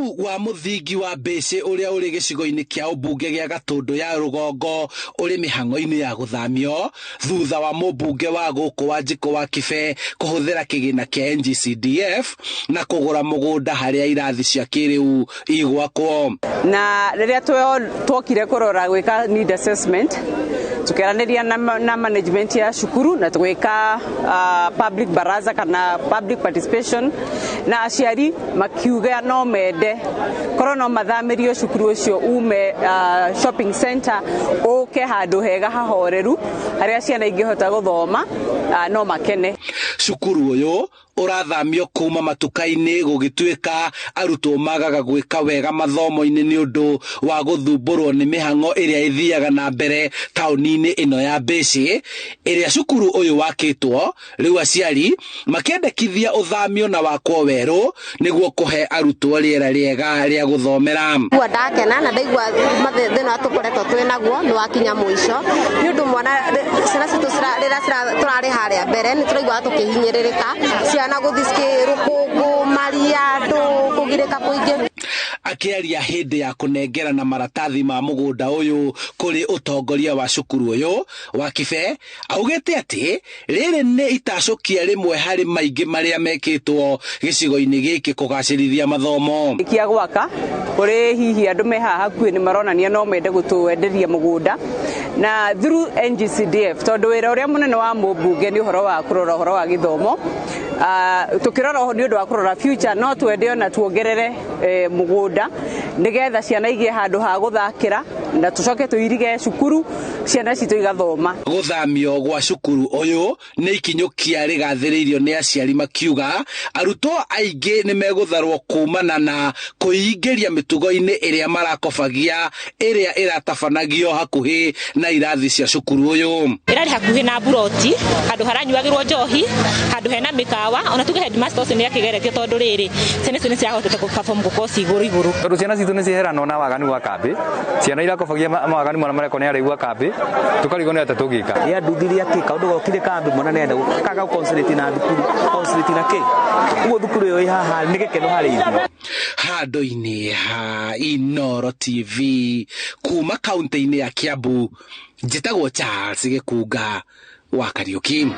Cukuru wa muthingi wa Mbĩcĩ uria uri gicigo-ini kia ubunge gia Gatundu ya Rugongo uri mihango-ini ya guthamio thutha wa mubunge wa guku Wanjikũ wa Kibe kuhuthira kigina kia NGCDF na kugura mugunda haria irathi cia kiriu igwakwo. Na riria twokire kurora gwika need assessment tukiranĩria na management ya cukuru na twika public baraza kana public participation na aciari makiuga no mende korwo no mathamirio cukuru ucio ume shopping center uke handu hega hahoreru haria ciana ingihota guthoma no makene. Cukuru uyu urathamio kuma matuka-ini gugituika arutwo magaga gwika wega mathomo-ini ni undu wa guthumburwo ni mihango iria ithiaga na mbere tauni-ini ino ya Mbĩcĩ iria cukuru uyu wakitwo riu aciari makendekithia uthamio na wakwo weru niguo kuhe arutwo riera riega ria guthomera. Ndakena na ndaigua thina tukoretwo twinaguo ni wakinya mwisho ni undu mwana ciana citu turari haria mbere ni turaigua tukihinyiririka ciana guthisikia rukungu maria ndu kugirika kuingi. Akiaria hindi ya kunengerana maratathi ma mugunda uyu kuri utongoria wa cukuru uyu wa Kibe augite ati riri ni itacokia rimwe hari maingi maria mekitwo gicigo-ini giki kugacirithia mathomo. Ikia gwaka kuri hihi andu me haha hakuhi ni maronania no mende gutwenderia mugunda na through NGCDF tondu wira uria munene wa mubunge ni uhoro wa kurora uhoro wa githomo tukirora ho ni undu wa kurora future no twende na tuongerere mugunda nigetha ciana igie handu ha guthakira na tucoke tuirige cukuru ciana citu igathoma. Guthamio gwa cukuru uyu ni ikinyukia rigathiriirio ni aciari makiuga arutwo aingi ni megutharwo kumana na kuingiria mitugo-ini iria marakobagia iria iratabanagio hakuhi na irathi cia cukuru uyu. Irari hakuhi na buroti handu haranyuagirwo njohi handu hena mikawa ona tuge headmaster ucio ni akigeretio tondu riri ciana icio ni ciahotete perform gukosi iguru tondu ciana citu ni ciherana na waganu wa kambi ciana irakobagia mawaganu mwana mareko ni areigua kambi tukarigo ni ata tugika ya nduthiria ki kaundu gokire kambi mwana nenda kaga concentrate na thukuru concentrate na ki ugo thukuru yo haha ni gikeno hari ithu. Handu-ini ha Inooro TV kuma kaunti-ini ya Kiambu njitagwo Charles Gikunga wa Kariuki.